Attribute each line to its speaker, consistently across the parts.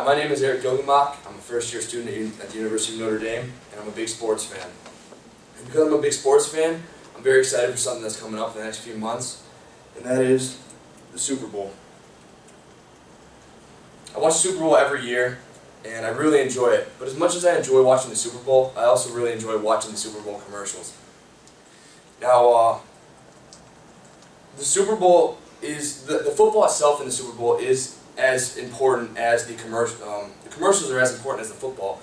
Speaker 1: My name is Eric Gilgenbach. I'm a first-year student at the University of Notre Dame, and I'm a big sports fan. And because I'm a big sports fan, I'm very excited for something that's coming up in the next few months, and that is the Super Bowl. I watch the Super Bowl every year, and I really enjoy it. But as much as I enjoy watching the Super Bowl, I also really enjoy watching the Super Bowl commercials. Now, the Super Bowl is, the football itself in the Super Bowl is as important as the commercial. The commercials are as important as the football.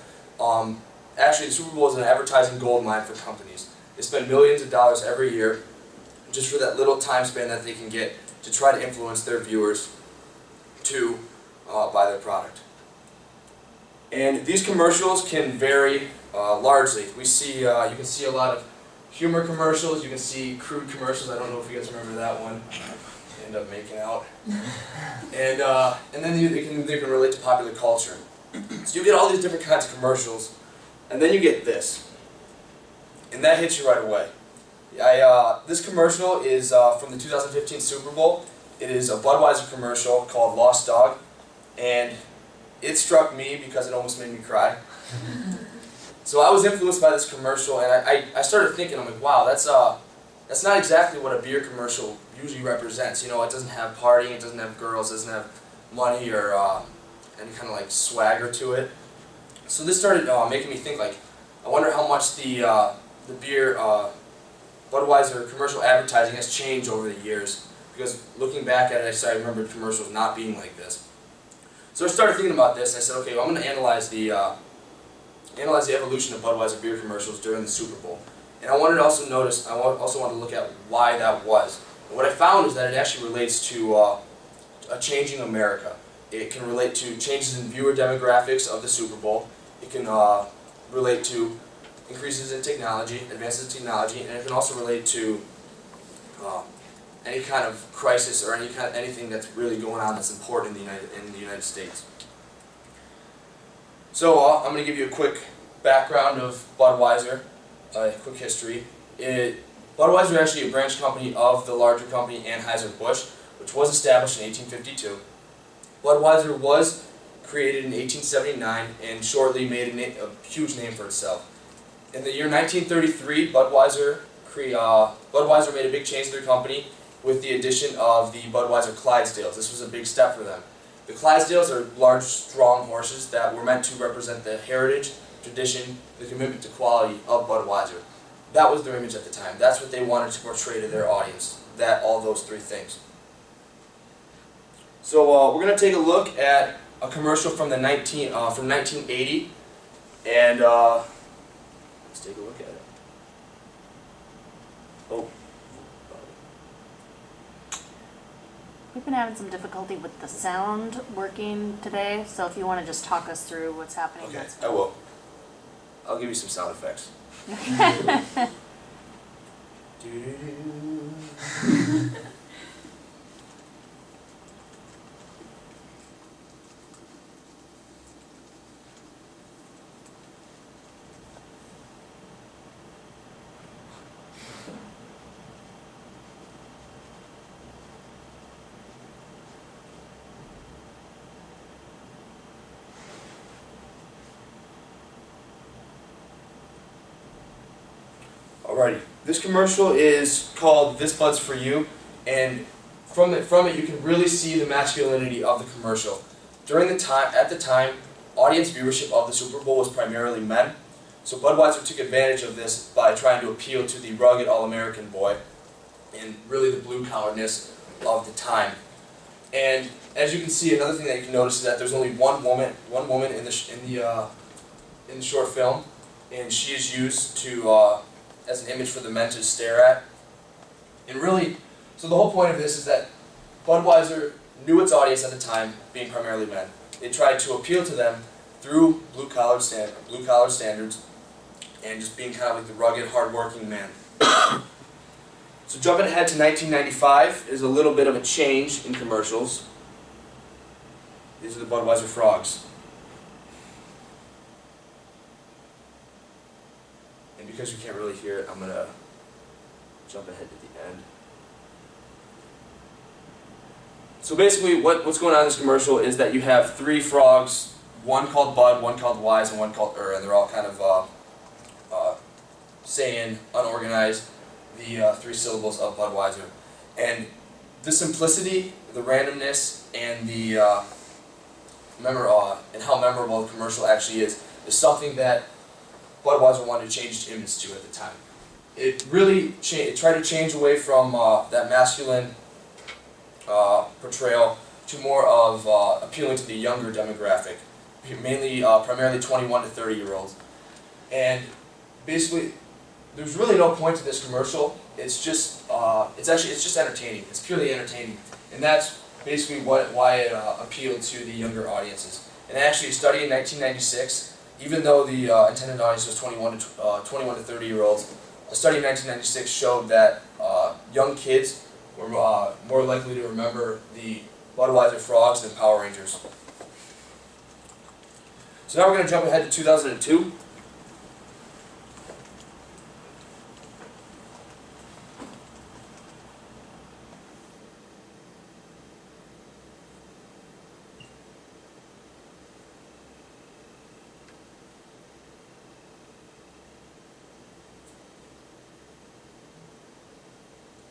Speaker 1: Actually, the Super Bowl is an advertising goldmine for companies. They spend millions of dollars every year just for that little time span that they can get to try to influence their viewers to buy their product. And these commercials can vary largely. We see, you can see a lot of humor commercials. You can see crude commercials. I don't know if you guys remember that one. End up making out. And then they can relate to popular culture. So you get all these different kinds of commercials, and then you get this. And that hits you right away. This commercial is from the 2015 Super Bowl. It is a Budweiser commercial called Lost Dog, and it struck me because it almost made me cry. So I was influenced by this commercial, and I started thinking, I'm like, wow, that's not exactly what a beer commercial usually represents. You know, it doesn't have partying, it doesn't have girls, it doesn't have money or any kind of like swagger to it. So this started making me think, like, I wonder how much the beer Budweiser commercial advertising has changed over the years. Because looking back at it, I remember commercials not being like this. So I started thinking about this. I said, okay, well, I'm going to analyze the evolution of Budweiser beer commercials during the Super Bowl. And I wanted to also notice, I also wanted to look at why that was. And what I found is that it actually relates to a changing America. It can relate to changes in viewer demographics of the Super Bowl. It can relate to increases in technology, advances in technology, and it can also relate to any kind of crisis or anything that's really going on that's important in the United States. So I'm going to give you a quick background of Budweiser, a quick history. Budweiser is actually a branch company of the larger company Anheuser-Busch, which was established in 1852. Budweiser was created in 1879 and shortly made a huge name for itself. In the year 1933, Budweiser made a big change to their company with the addition of the Budweiser Clydesdales. This was a big step for them. The Clydesdales are large, strong horses that were meant to represent the heritage, tradition, the commitment to quality of Budweiser. That was their image at the time. That's what they wanted to portray to their audience, all those three things. So we're going to take a look at a commercial from 1980, and let's take a look at it. Oh.
Speaker 2: We've been having some difficulty with the sound working today, so if you want to just talk us through what's happening.
Speaker 1: Okay, I will. I'll give you some sound effects. Alrighty, this commercial is called This Bud's For You, and from it you can really see the masculinity of the commercial. At the time, audience viewership of the Super Bowl was primarily men, so Budweiser took advantage of this by trying to appeal to the rugged all-American boy and really the blue-collarness of the time. And as you can see, another thing that you can notice is that there's only one woman in the short film, and she is used to as an image for the men to stare at. And really, so the whole point of this is that Budweiser knew its audience at the time, being primarily men. They tried to appeal to them through blue-collar standards and just being kind of like the rugged, hard-working man. So jumping ahead to 1995 is a little bit of a change in commercials. These are the Budweiser frogs. And because you can't really hear it, I'm going to jump ahead to the end. So basically what's going on in this commercial is that you have three frogs one called Bud, one called Wise, and one called and they're all kind of saying unorganized the three syllables of Budweiser. And the simplicity, the randomness, and the and how memorable the commercial actually is something that Budweiser wanted to change its image to at the time. It really it tried to change away from that masculine portrayal to more of appealing to the younger demographic, mainly primarily 21 to 30-year-olds. And basically, there's really no point to this commercial. It's just it's just entertaining. It's purely entertaining, and that's basically why it appealed to the younger audiences. And actually, a study in 1996, even though the intended audience was 21 to 30-year-olds, a study in 1996 showed that young kids were more likely to remember the Budweiser Frogs than Power Rangers. So now we're going to jump ahead to 2002.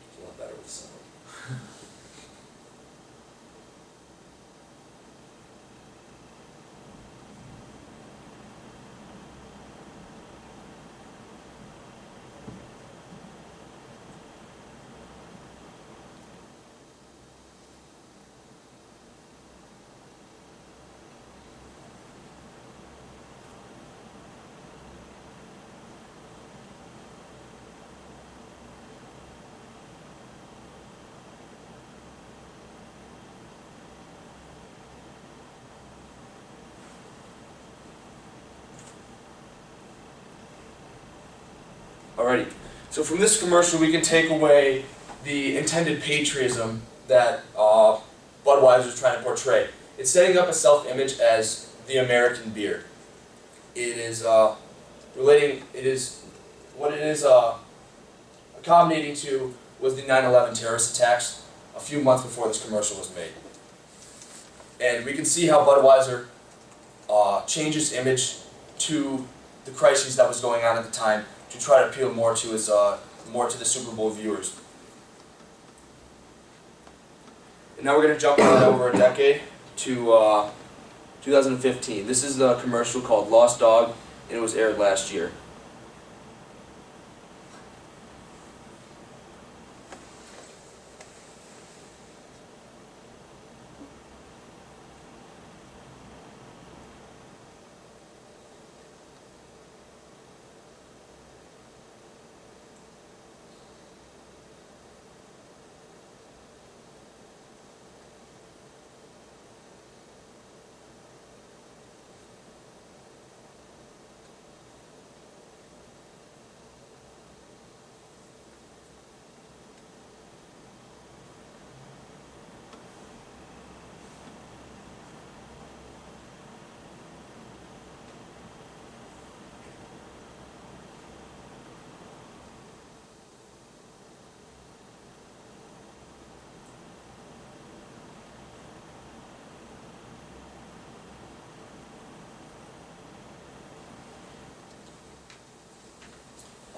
Speaker 1: It's a lot better with sound. Alrighty, so from this commercial we can take away the intended patriotism that Budweiser is trying to portray. It's setting up a self-image as the American beer. It is what it is accommodating to was the 9/11 terrorist attacks a few months before this commercial was made. And we can see how Budweiser changed its image to the crisis that was going on at the time, to try to appeal more to the Super Bowl viewers. And now we're going to jump ahead over a decade to 2015. This is the commercial called Lost Dog, and it was aired last year.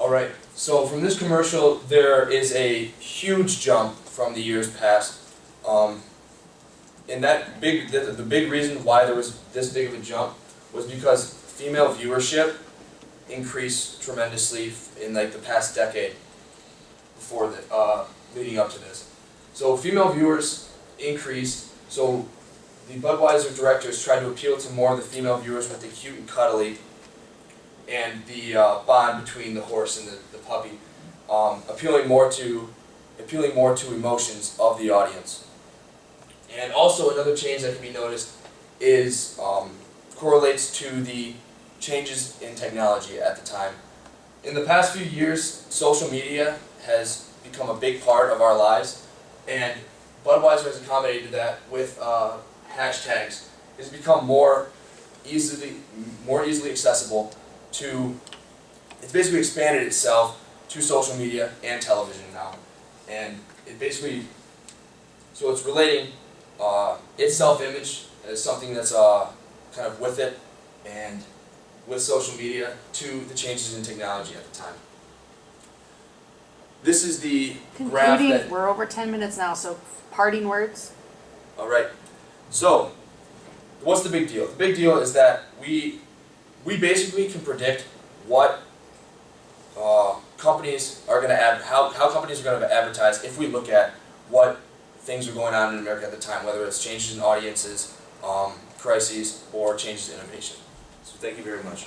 Speaker 1: Alright, so from this commercial there is a huge jump from the years past. And the big reason why there was this big of a jump was because female viewership increased tremendously in like the past decade before leading up to this. So female viewers increased, so the Budweiser directors tried to appeal to more of the female viewers with the cute and cuddly and the bond between the horse and the puppy, appealing more to emotions of the audience. And also another change that can be noticed is correlates to the changes in technology at the time. In the past few years, social media has become a big part of our lives, and Budweiser has accommodated that with hashtags. It's become more easily accessible to, it's basically expanded itself to social media and television now. And it basically, so it's relating its self-image as something that's kind of with it and with social media to the changes in technology at the time. This is the graph
Speaker 2: Concluding,
Speaker 1: that,
Speaker 2: we're over 10 minutes now, so parting words.
Speaker 1: alright, so what's the big deal? The big deal is that we basically can predict what companies are going to how companies are going to advertise if we look at what things are going on in America at the time, whether it's changes in audiences, crises, or changes in innovation. So thank you very much.